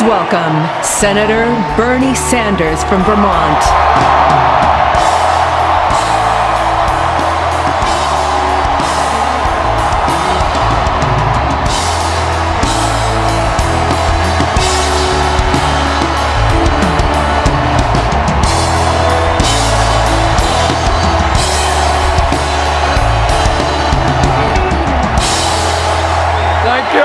Please welcome Senator Bernie Sanders from Vermont. Thank you.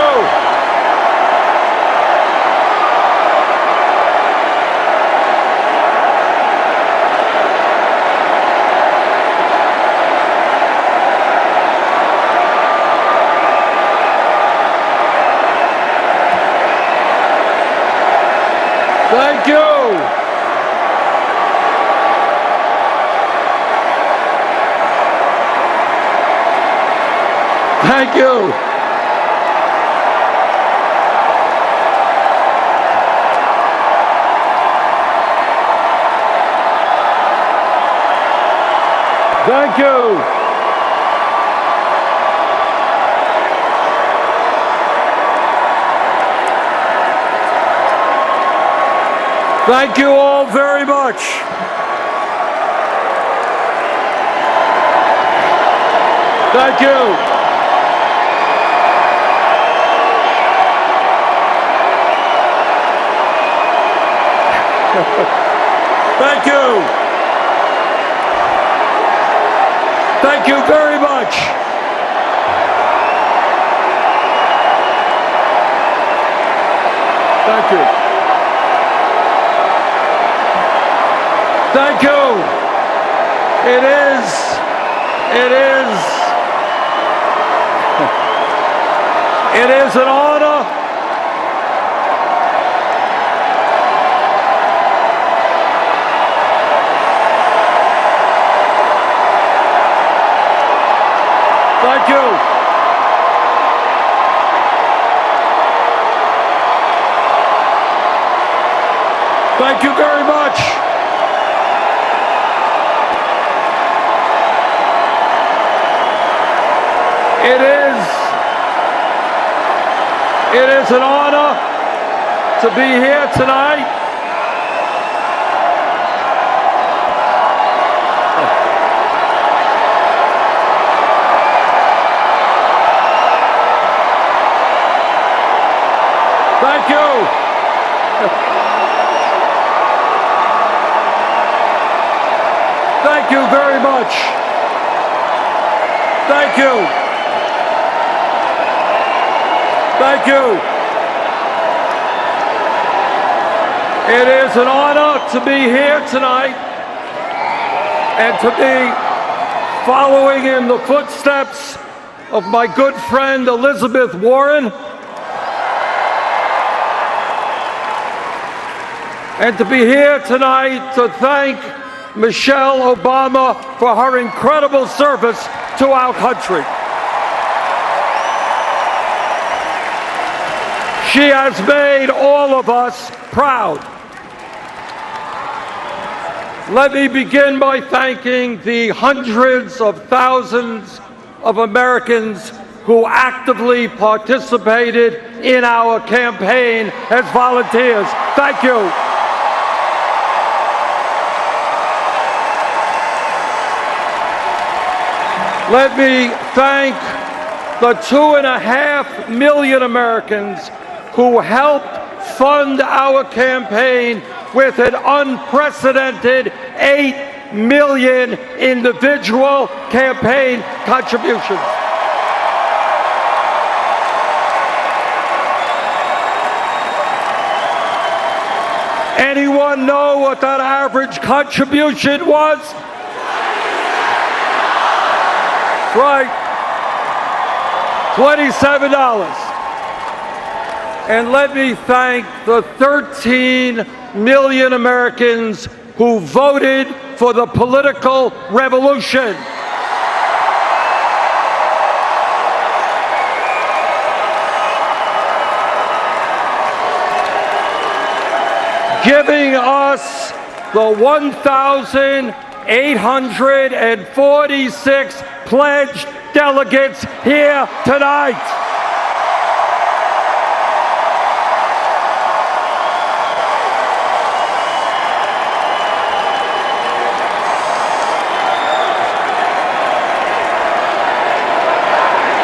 Thank you. Thank you. Thank you. Thank you all very much. Thank you. Thank you. Thank you very much. Thank you. Thank you. It is an honor. Thank you. Thank you very much. It is an honor to be here tonight. Thank you. Thank you very much. Thank you. Thank you. It is an honor to be here tonight and to be following in the footsteps of my good friend Elizabeth Warren, and to be here tonight to thank Michelle Obama for her incredible service to our country. She has made all of us proud. Let me begin by thanking the hundreds of thousands of Americans who actively participated in our campaign as volunteers. Thank you. Let me thank the 2.5 million Americans who helped fund our campaign with an unprecedented 8 million individual campaign contributions. Anyone know what that average contribution was? Right, $27. And let me thank the 13 million Americans who voted for the political revolution. Giving us the 1,846 pledged delegates here tonight.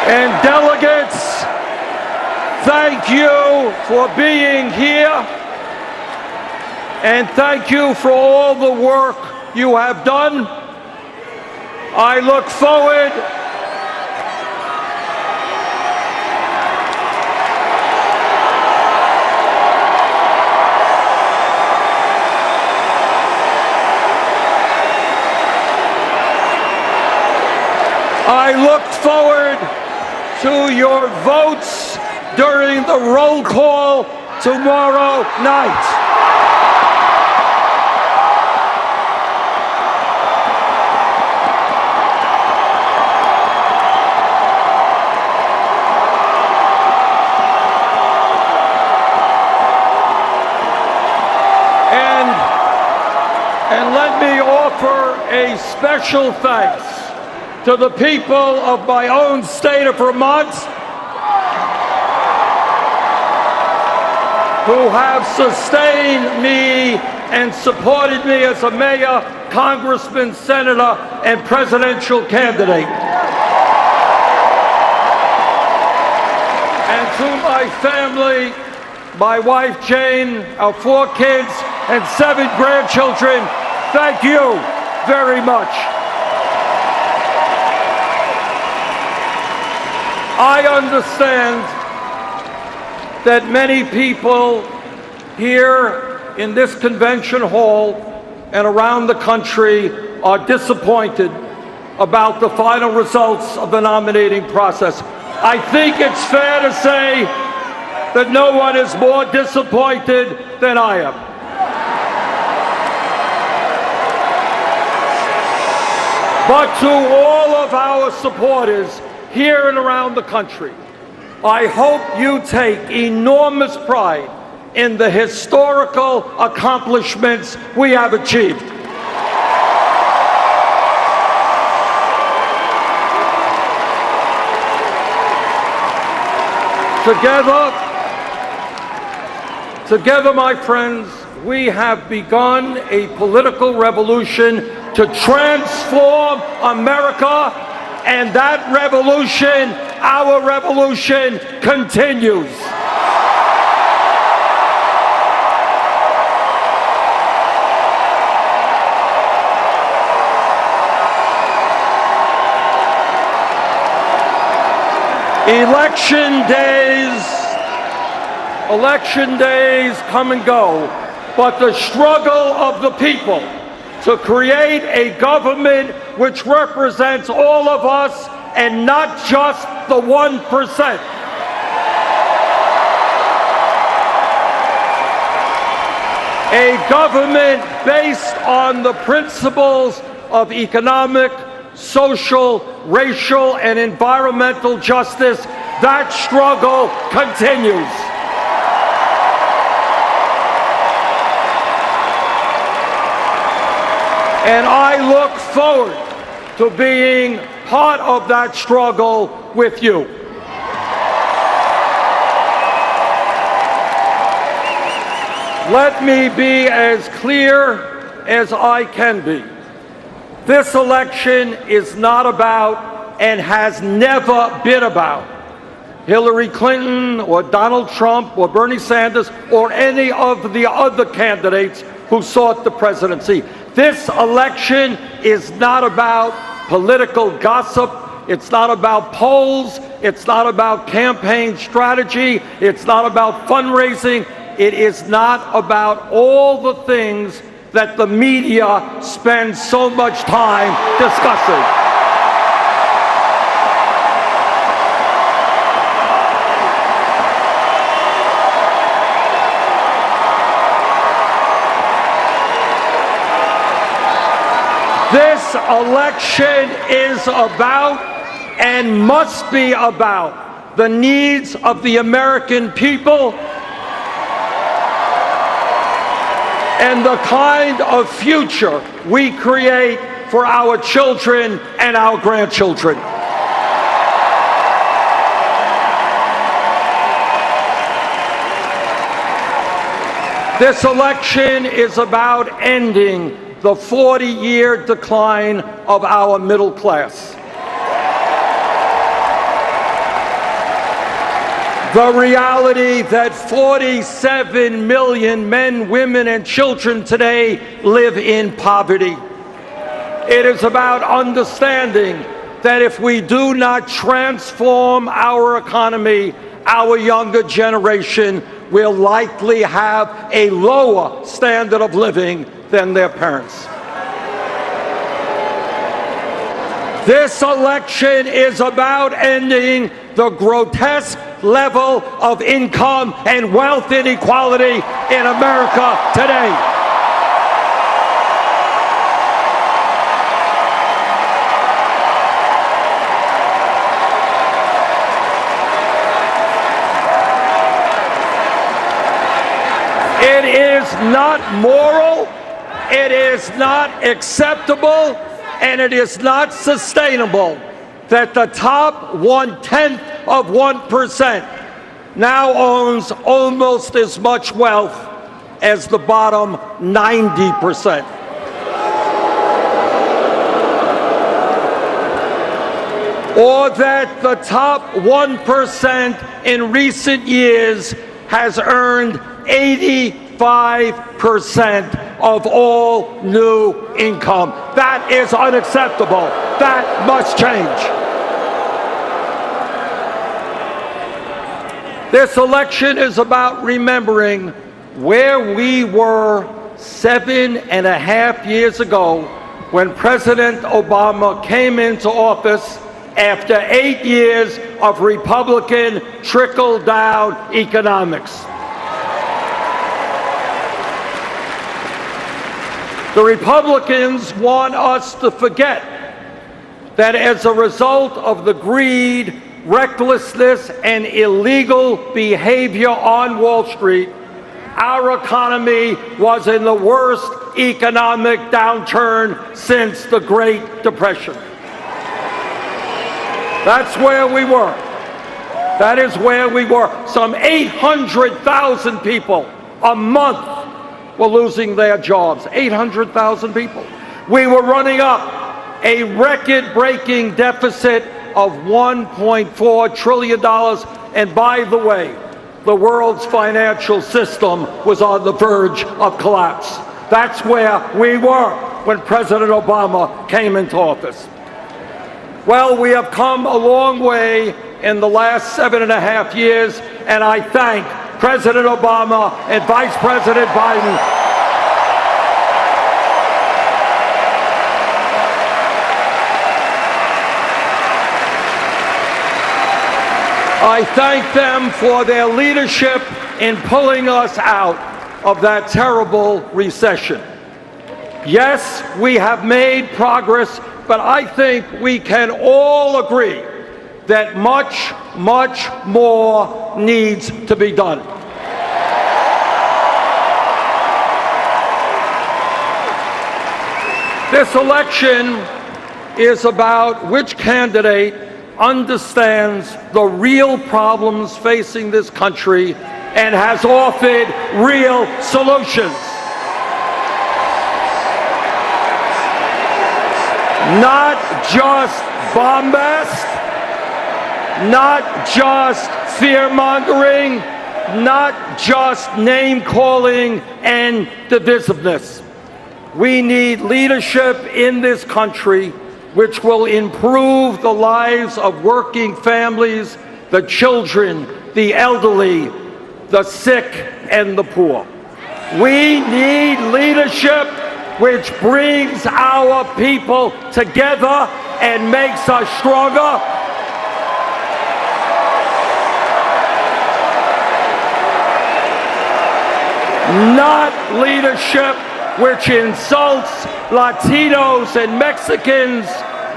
And delegates, thank you for being here, and thank you for all the work you have done. I look forward to your votes during the roll call tomorrow night. And let me offer a special thanks to the people of my own state of Vermont who have sustained me and supported me as a mayor, congressman, senator, and presidential candidate. And to my family, my wife Jane, our 4 kids, and 7 grandchildren, thank you very much. I understand that many people here in this convention hall and around the country are disappointed about the final results of the nominating process. I think it's fair to say that no one is more disappointed than I am. But to all of our supporters here and around the country, I hope you take enormous pride in the historical accomplishments we have achieved. Together, my friends, we have begun a political revolution to transform America, and that revolution, our revolution, continues. Election days come and go, but the struggle of the people to create a government which represents all of us and not just the 1%. A government based on the principles of economic, social, racial, and environmental justice. That struggle continues. And I look forward to being part of that struggle with you. Let me be as clear as I can be. This election is not about, and has never been about, Hillary Clinton or Donald Trump or Bernie Sanders or any of the other candidates who sought the presidency. This election is not about political gossip. It's not about polls. It's not about campaign strategy. It's not about fundraising. It is not about all the things that the media spends so much time discussing. This election is about and must be about the needs of the American people and the kind of future we create for our children and our grandchildren. This election is about ending the 40-year decline of our middle class. The reality that 47 million men, women, and children today live in poverty. It is about understanding that if we do not transform our economy, our younger generation will likely have a lower standard of living than their parents. This election is about ending the grotesque level of income and wealth inequality in America today. It is not moral, it is not acceptable, and it is not sustainable that the top 0.1% now owns almost as much wealth as the bottom 90%. Or that the top 1% in recent years has earned 85% of all new income. That is unacceptable. That must change. This election is about remembering where we were 7.5 years ago when President Obama came into office after 8 years of Republican trickle-down economics. The Republicans want us to forget that as a result of the greed, recklessness, and illegal behavior on Wall Street, our economy was in the worst economic downturn since the Great Depression. That's where we were. That is where we were. Some 800,000 people a month were losing their jobs. 800,000 people. We were running up a record-breaking deficit of $1.4 trillion. And by the way, the world's financial system was on the verge of collapse. That's where we were when President Obama came into office. Well, we have come a long way in the last 7.5 years, and I thank President Obama and Vice President Biden. I thank them for their leadership in pulling us out of that terrible recession. Yes, we have made progress, but I think we can all agree that much, much more needs to be done. This election is about which candidate understands the real problems facing this country and has offered real solutions. Not just bombast, not just fear-mongering, not just name-calling and divisiveness. We need leadership in this country which will improve the lives of working families, the children, the elderly, the sick, and the poor. We need leadership which brings our people together and makes us stronger. Not leadership which insults Latinos and Mexicans,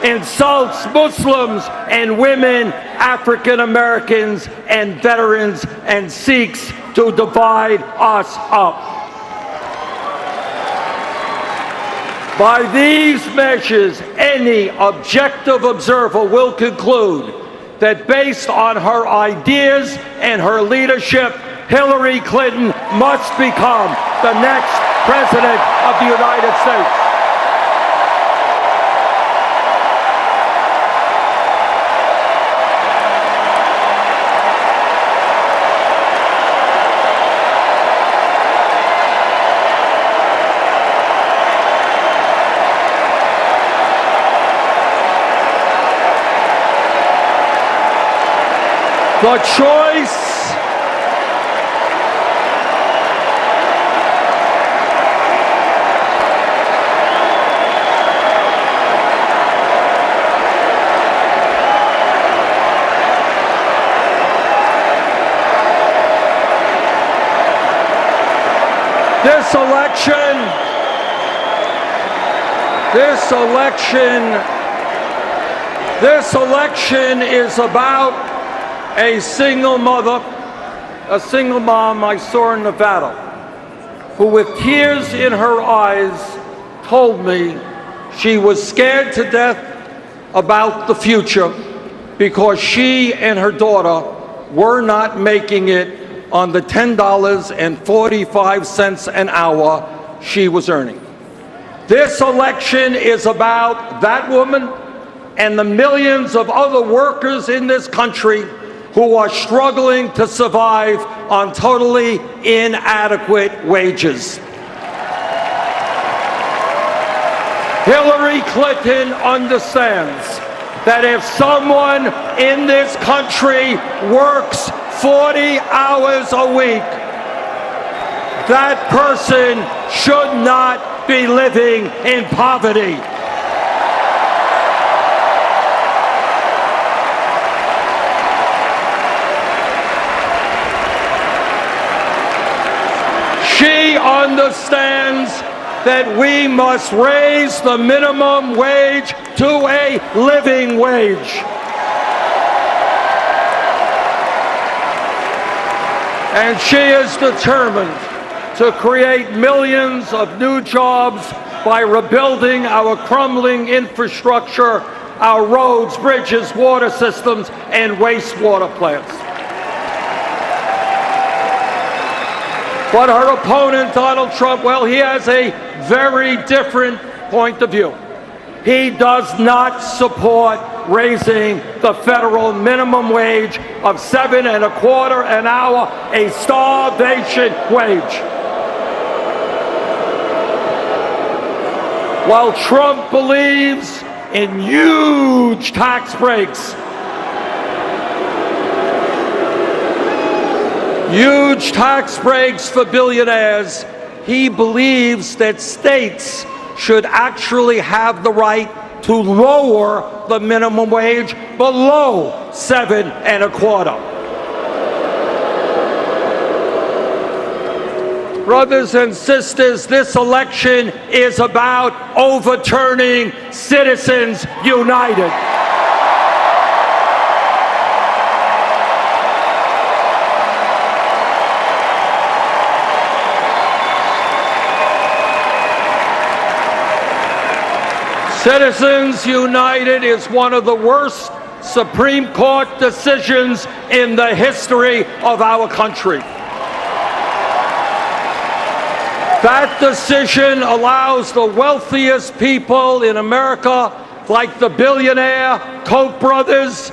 insults Muslims and women, African Americans and veterans, and seeks to divide us up. By these measures, any objective observer will conclude that based on her ideas and her leadership, Hillary Clinton must become the next President of the United States. The choice This election is about a single mother, a single mom I saw in Nevada, who with tears in her eyes told me she was scared to death about the future because she and her daughter were not making it on the $10.45 an hour she was earning. This election is about that woman and the millions of other workers in this country who are struggling to survive on totally inadequate wages. Hillary Clinton understands that if someone in this country works 40 hours a week, that person should not be living in poverty. She understands that we must raise the minimum wage to a living wage. And she is determined to create millions of new jobs by rebuilding our crumbling infrastructure, our roads, bridges, water systems, and wastewater plants. But her opponent, Donald Trump, well, he has a very different point of view. He does not support raising the federal minimum wage of $7.25 an hour, a starvation wage. While Trump believes in huge tax breaks, for billionaires, he believes that states should actually have the right to lower the minimum wage below $7.25. Brothers and sisters, this election is about overturning Citizens United. Citizens United is one of the worst Supreme Court decisions in the history of our country. That decision allows the wealthiest people in America, like the billionaire Koch brothers,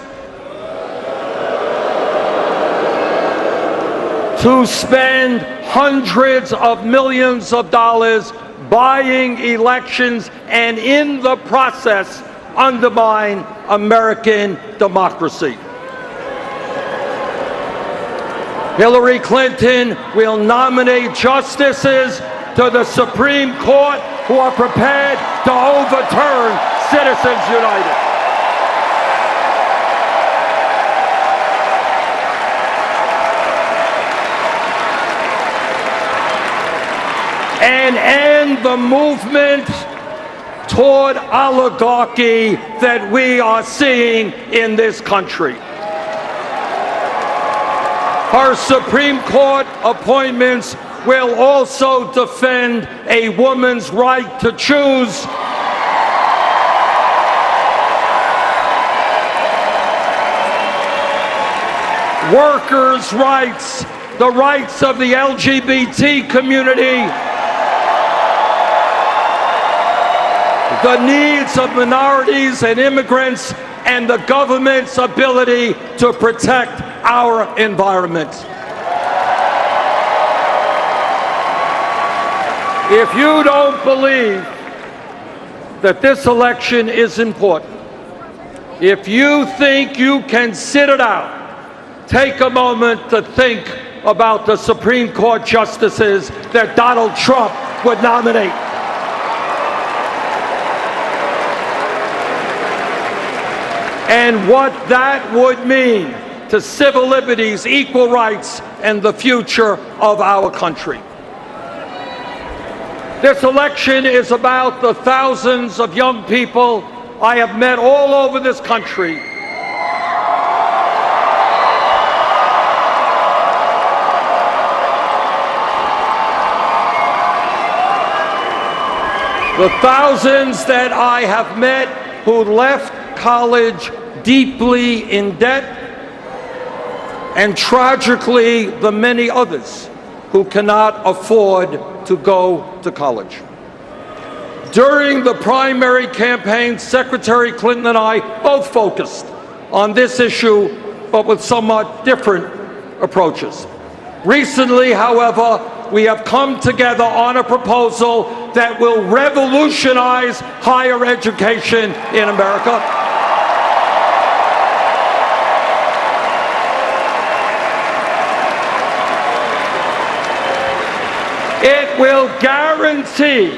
to spend hundreds of millions of dollars buying elections and in the process undermine American democracy. Hillary Clinton will nominate justices to the Supreme Court who are prepared to overturn Citizens United. And end the movement toward oligarchy that we are seeing in this country. Her Supreme Court appointments will also defend a woman's right to choose. Workers' rights, the rights of the LGBT community, the needs of minorities and immigrants, and the government's ability to protect our environment. If you don't believe that this election is important, if you think you can sit it out take a moment to think about the Supreme Court justices that Donald Trump would nominate. And what that would mean to civil liberties, equal rights, and the future of our country. This election is about the thousands of young people I have met all over this country the thousands that I have met who left college deeply in debt, and tragically the many others who cannot afford to go to college. During the primary campaign, Secretary Clinton and I both focused on this issue, but with somewhat different approaches. Recently, however, we have come together on a proposal that will revolutionize higher education in America. It will guarantee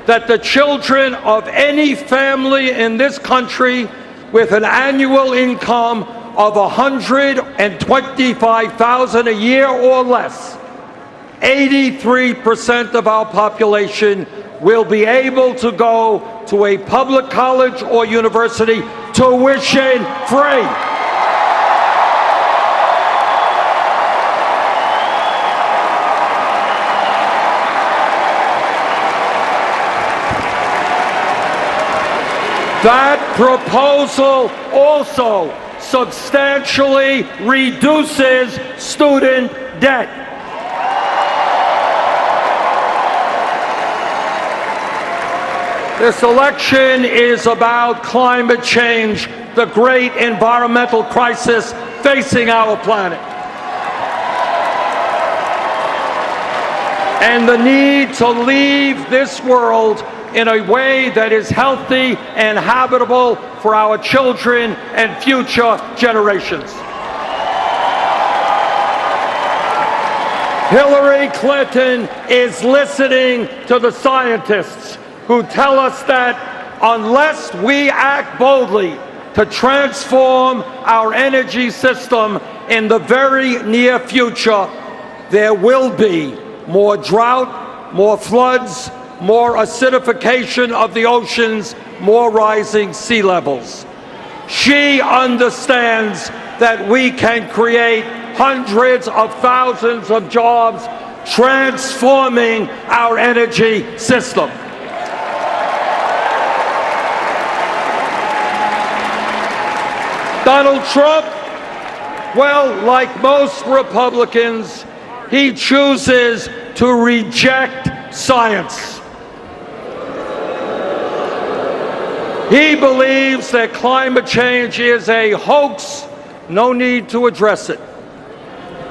that the children of any family in this country with an annual income of $125,000 a year or less, 83% of our population will be able to go to a public college or university tuition free. That proposal also substantially reduces student debt. This election is about climate change, the great environmental crisis facing our planet, and the need to leave this world in a way that is healthy and habitable for our children and future generations. Hillary Clinton is listening to the scientists who tell us that unless we act boldly to transform our energy system in the very near future, there will be more drought, more floods, more acidification of the oceans, more rising sea levels. She understands that we can create hundreds of thousands of jobs transforming our energy system. Donald Trump, well, like most Republicans, he chooses to reject science. He believes that climate change is a hoax, no need to address it.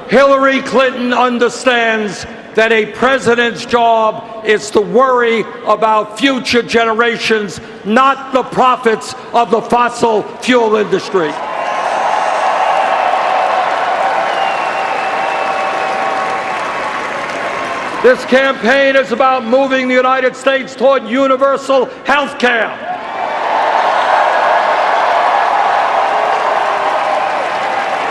Hillary Clinton understands that a president's job is to worry about future generations, not the profits of the fossil fuel industry. This campaign is about moving the United States toward universal health care.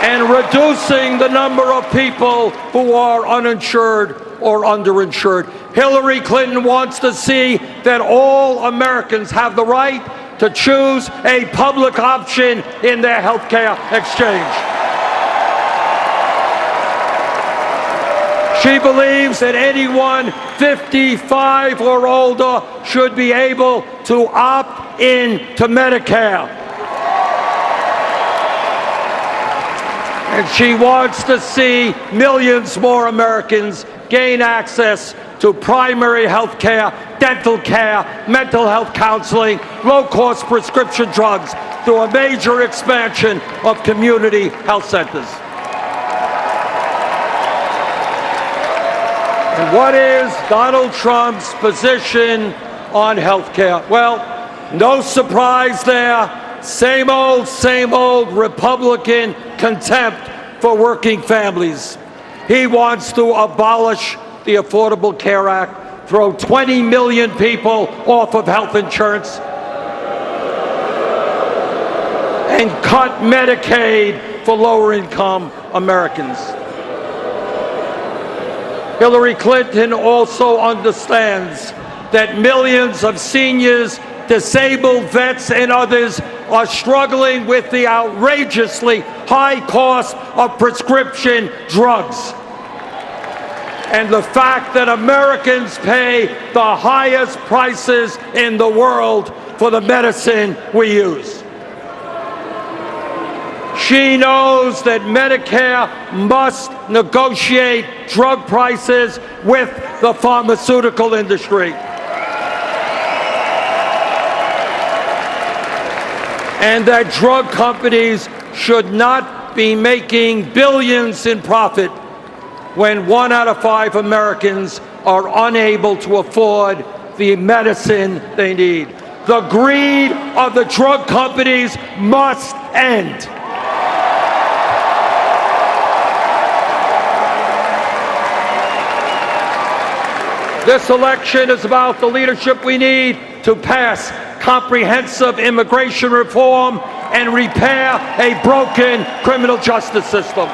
And reducing the number of people who are uninsured or underinsured. Hillary Clinton wants to see that all Americans have the right to choose a public option in their health care exchange. She believes that anyone 55 or older should be able to opt in to Medicare. And she wants to see millions more Americans gain access to primary health care, dental care, mental health counseling, low-cost prescription drugs through a major expansion of community health centers. And what is Donald Trump's position on health care? Well, no surprise there. same old Republican contempt for working families. He wants to abolish the Affordable Care Act, throw 20 million people off of health insurance, and cut Medicaid for lower-income Americans. Hillary Clinton also understands that millions of seniors, disabled vets, and others are struggling with the outrageously high cost of prescription drugs, and the fact that Americans pay the highest prices in the world for the medicine we use. She knows that Medicare must negotiate drug prices with the pharmaceutical industry. And that drug companies should not be making billions in profit when 1 out of 5 Americans are unable to afford the medicine they need. The greed of the drug companies must end. This election is about the leadership we need to pass comprehensive immigration reform and repair a broken criminal justice system.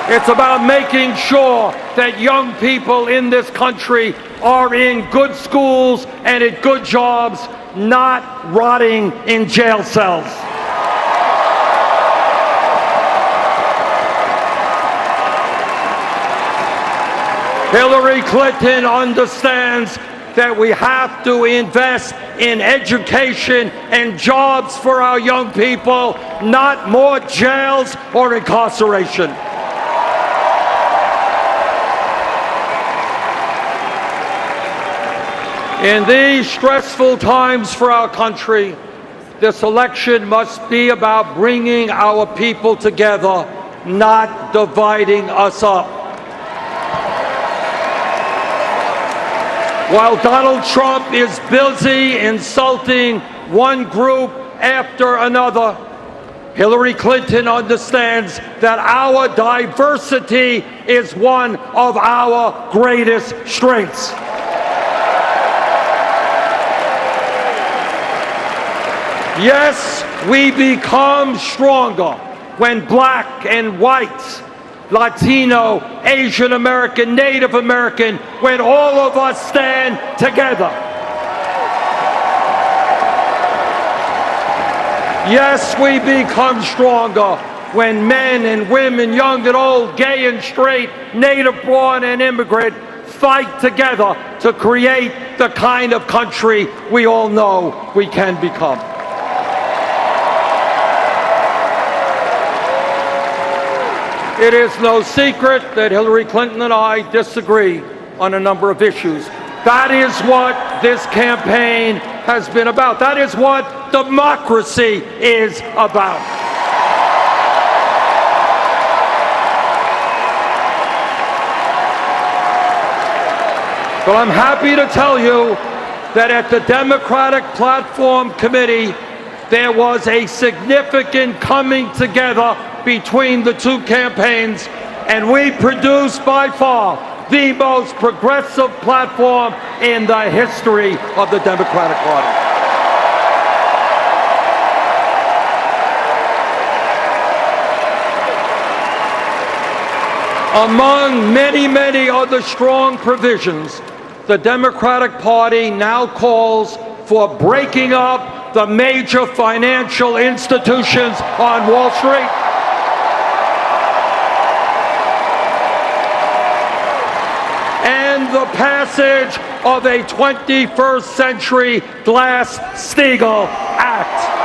It's about making sure that young people in this country are in good schools and at good jobs, not rotting in jail cells. Hillary Clinton understands that we have to invest in education and jobs for our young people, not more jails or incarceration. In these stressful times for our country, this election must be about bringing our people together, not dividing us up. While Donald Trump is busy insulting one group after another, Hillary Clinton understands that our diversity is one of our greatest strengths. Yes, we become stronger when black and whites, Latino, Asian American, Native American, when all of us stand together. Yes, we become stronger when men and women, young and old, gay and straight, native-born and immigrant, fight together to create the kind of country we all know we can become. It is no secret that Hillary Clinton and I disagree on a number of issues. That is what this campaign has been about. That is what democracy is about. But I'm happy to tell you that at the Democratic Platform Committee, there was a significant coming together between the two campaigns, and we produced by far the most progressive platform in the history of the Democratic Party. Among many, many other strong provisions, the Democratic Party now calls for breaking up the major financial institutions on Wall Street, and the passage of a 21st century Glass-Steagall Act.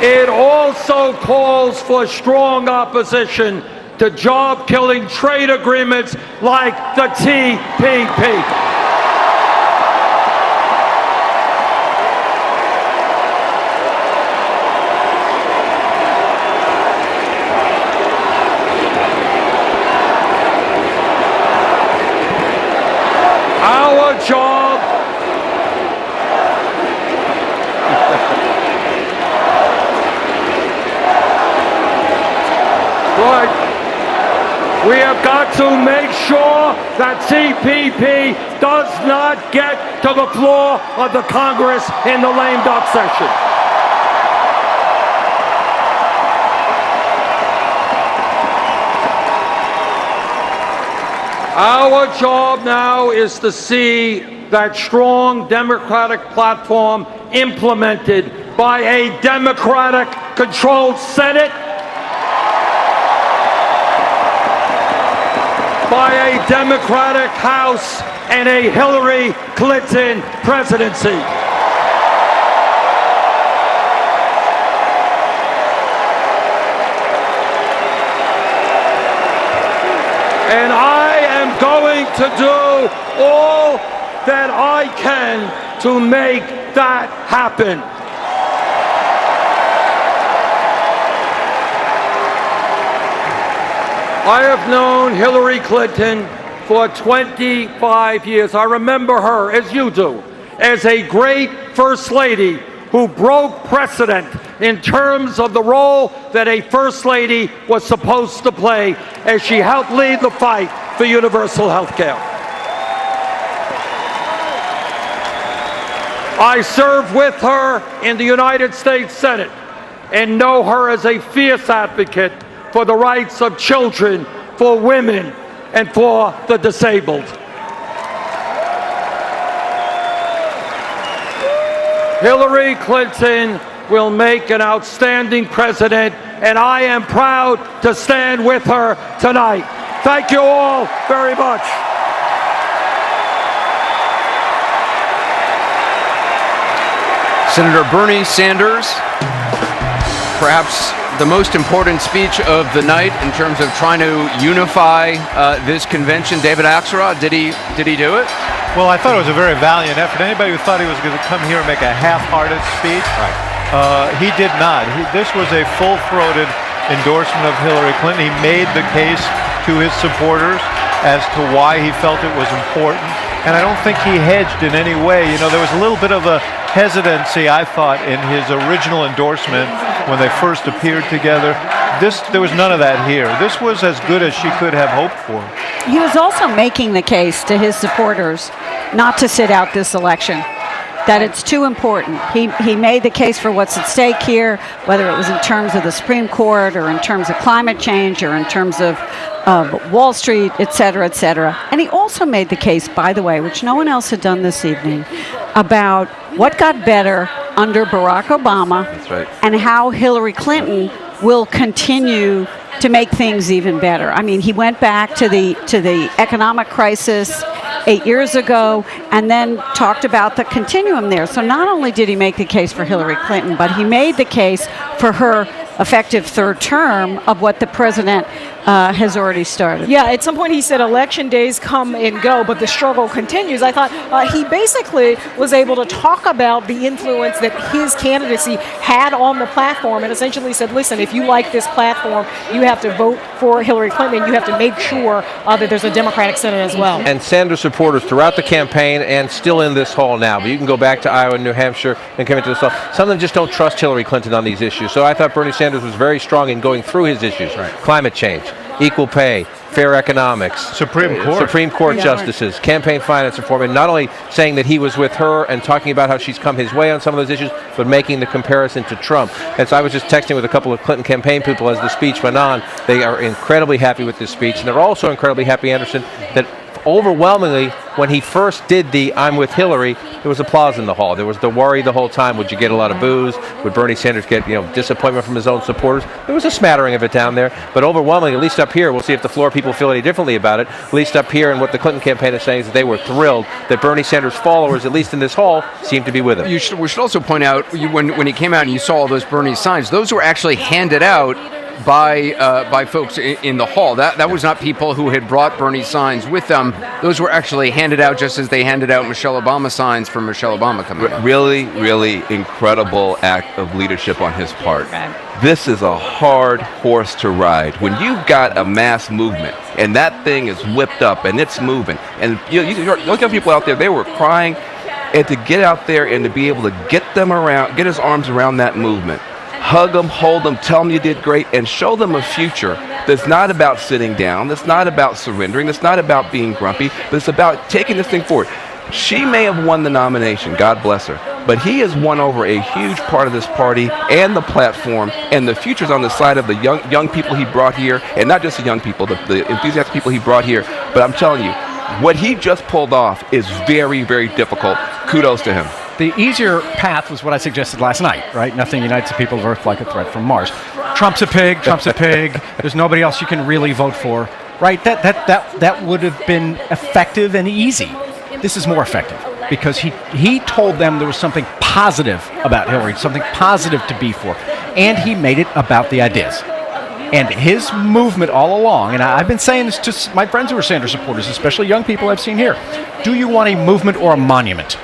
It also calls for strong opposition to job-killing trade agreements like the TPP. We have got to make sure that CPP does not get to the floor of the Congress in the lame duck session. Our job now is to see that strong Democratic platform implemented by a Democratic-controlled Senate, by a Democratic House, and a Hillary Clinton presidency. And I am going to do all that I can to make that happen. I have known Hillary Clinton for 25 years. I remember her, as you do, as a great First Lady who broke precedent in terms of the role that a First Lady was supposed to play as she helped lead the fight for universal health care. I served with her in the United States Senate and know her as a fierce advocate for the rights of children, for women, and for the disabled. Hillary Clinton will make an outstanding president, and I am proud to stand with her tonight. Thank you all very much. Senator Bernie Sanders, perhaps the most important speech of the night in terms of trying to unify this convention. David Axelrod, did he do it? Well, I thought it was a very valiant effort. Anybody who thought he was going to come here and make a half-hearted speech, he did not. This was a full-throated endorsement of Hillary Clinton. He made the case to his supporters as to why he felt it was important. And I don't think he hedged in any way. You know, there was a little bit of a hesitancy, I thought, in his original endorsement when they first appeared together. There was none of that here. This was as good as she could have hoped for. He was also making the case to his supporters not to sit out this election, that it's too important. He made the case for what's at stake here, whether it was in terms of the Supreme Court or in terms of climate change or in terms of Wall Street, et cetera, et cetera. And he also made the case, by the way, which no one else had done this evening, about what got better under Barack Obama. That's right. And how Hillary Clinton will continue to make things even better. I mean, he went back to the economic crisis 8 years ago and then talked about the continuum there. So not only did he make the case for Hillary Clinton, but he made the case for her effective third term of what the president has already started. Yeah, at some point he said election days come and go, but the struggle continues. I thought he basically was able to talk about the influence that his candidacy had on the platform and essentially said, listen, if you like this platform, you have to vote for Hillary Clinton. You have to make sure that there's a Democratic Senate as well. And Sanders supporters throughout the campaign and still in this hall now, but you can go back to Iowa and New Hampshire and come into this hall. Some of them just don't trust Hillary Clinton on these issues. So I thought Bernie Sanders was very strong in going through his issues. Right. Climate change, equal pay, fair economics, Supreme Court justices, campaign finance reform, and not only saying that he was with her and talking about how she's come his way on some of those issues, but making the comparison to Trump. And so I was just texting with a couple of Clinton campaign people as the speech went on. They are incredibly happy with this speech, and they're also incredibly happy, Anderson, that overwhelmingly, when he first did the I'm with Hillary, there was applause in the hall. There was the worry the whole time, would you get a lot of boos? Would Bernie Sanders get disappointment from his own supporters? There was a smattering of it down there, but overwhelmingly, at least up here, we'll see if the floor people feel any differently about it, at least up here, and what the Clinton campaign is saying is that they were thrilled that Bernie Sanders' followers, at least in this hall, seem to be with him. We should also point out, when he came out and you saw all those Bernie signs, those were actually handed out by folks in the hall. That was not people who had brought Bernie signs with them. Those were actually handed out just as they handed out Michelle Obama signs for Michelle Obama coming out. Really, really incredible act of leadership on his part. This is a hard horse to ride. When you've got a mass movement and that thing is whipped up and it's moving, and you look at people out there, they were crying, and to get out there and to be able to get his arms around that movement, hug them, hold them, tell them you did great, and show them a future that's not about sitting down, that's not about surrendering, that's not about being grumpy, but it's about taking this thing forward. She may have won the nomination, God bless her, but he has won over a huge part of this party and the platform, and the future's on the side of the young people he brought here, and not just the young people, the enthusiastic people he brought here. But I'm telling you, what he just pulled off is very, very difficult. Kudos to him. The easier path was what I suggested last night, right? Nothing unites the people of Earth like a threat from Mars. Trump's a pig, Trump's a pig, there's nobody else you can really vote for, right? That would have been effective and easy. This is more effective because he told them there was something positive about Hillary, something positive to be for, and he made it about the ideas. And his movement all along, and I've been saying this to my friends who are Sanders supporters, especially young people I've seen here, do you want a movement or a monument?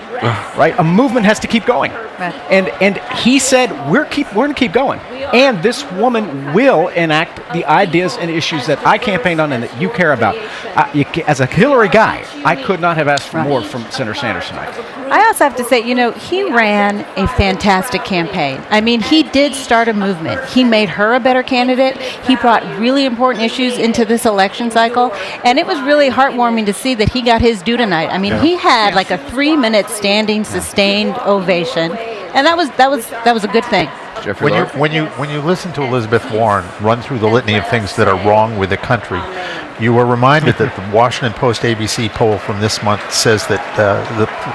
Right? A movement has to keep going. Right. And he said, we're going to keep going. And this woman will enact the ideas and issues that I campaigned on and that you care about. As a Hillary guy, I could not have asked for more from Senator Sanders tonight. I also have to say, he ran a fantastic campaign. I mean, he did start a movement. He made her a better candidate. He brought really important issues into this election cycle. And it was really heartwarming to see that he got his due tonight. I mean, he had like a 3-minute standing, sustained ovation. And that was a good thing. When you listen to Elizabeth Warren run through the litany of things that are wrong with the country, you are reminded that the Washington Post ABC poll from this month says that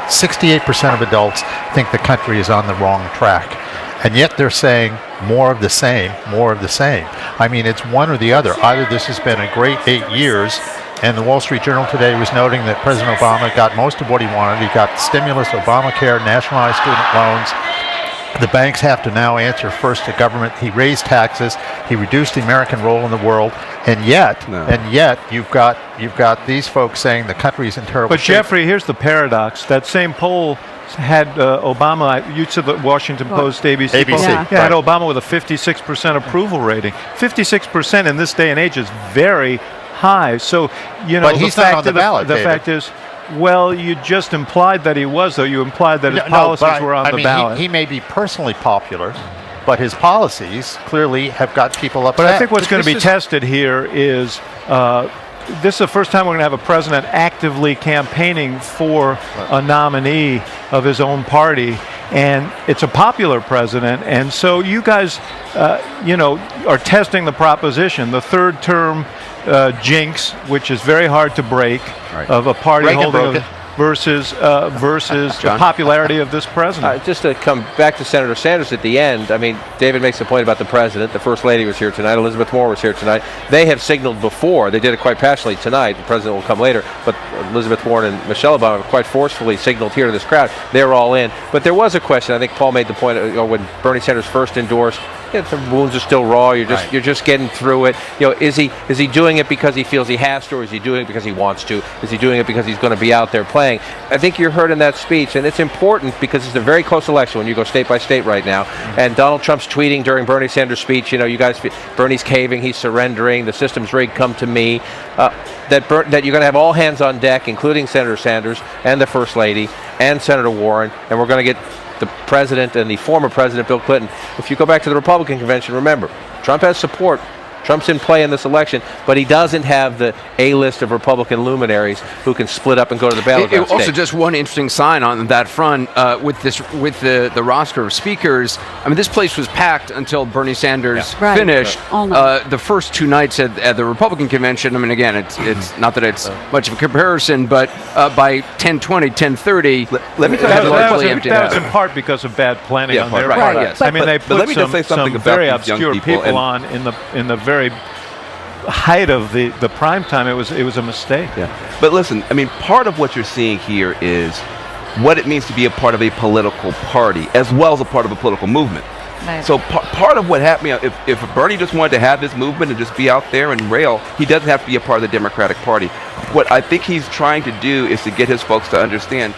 68% of adults think the country is on the wrong track. And yet they're saying more of the same, more of the same. I mean, it's one or the other. Either this has been a great 8 years, and the Wall Street Journal today was noting that President Obama got most of what he wanted. He got stimulus, Obamacare, nationalized student loans. The banks have to now answer first to government. He raised taxes. He reduced the American role in the world. And yet, you've got these folks saying the country's in terrible shape. But Jeffrey, here's the paradox. That same poll had Obama, you said the Washington Post ABC poll, had Obama with a 56% approval rating. 56% in this day and age is very high. So, but he's not on the ballot. The fact is, well, you just implied that he was, though. You implied that his policies were on the ballot. He may be personally popular, but his policies clearly have got people upset. But I think what's going to be tested here is this is the first time we're going to have a president actively campaigning for a nominee of his own party. And it's a popular president. And so you guys, are testing the proposition. The third term jinx, which is very hard to break, of a party Reagan holding versus the popularity of this president. Just to come back to Senator Sanders at the end, I mean, David makes a point about the president. The First Lady was here tonight. Elizabeth Warren was here tonight. They have signaled before. They did it quite passionately tonight. The president will come later. But Elizabeth Warren and Michelle Obama quite forcefully signaled here to this crowd. They're all in. But there was a question. I think Paul made the point when Bernie Sanders first endorsed, the wounds are still raw. You're just getting through it. Is he doing it because he feels he has to, or is he doing it because he wants to? Is he doing it because he's going to be out there playing? I think you heard in that speech, and it's important because it's a very close election when you go state by state right now. And Donald Trump's tweeting during Bernie Sanders' speech, you guys, Bernie's caving, he's surrendering, the system's rigged, come to me. That you're going to have all hands on deck, including Senator Sanders and the First Lady and Senator Warren, and we're going to get the president and the former president, Bill Clinton. If you go back to the Republican convention, remember, Trump has support. Trump's in play in this election, but he doesn't have the A-list of Republican luminaries who can split up and go to the battleground state. Also, just one interesting sign on that front with the roster of speakers. I mean, this place was packed until Bernie Sanders finished. The first two nights at the Republican convention. I mean, again, it's not that it's much of a comparison, but by 10:20, 10:30, let me tell you, that was in part because of bad planning on their part. Yes. I mean, they put some very obscure people on in the very height of the prime time. It was a mistake. Yeah. But listen, I mean, part of what you're seeing here is what it means to be a part of a political party as well as a part of a political movement. Right. So part of what happened, if Bernie just wanted to have his movement and just be out there and rail, he doesn't have to be a part of the Democratic Party. What I think he's trying to do is to get his folks to understand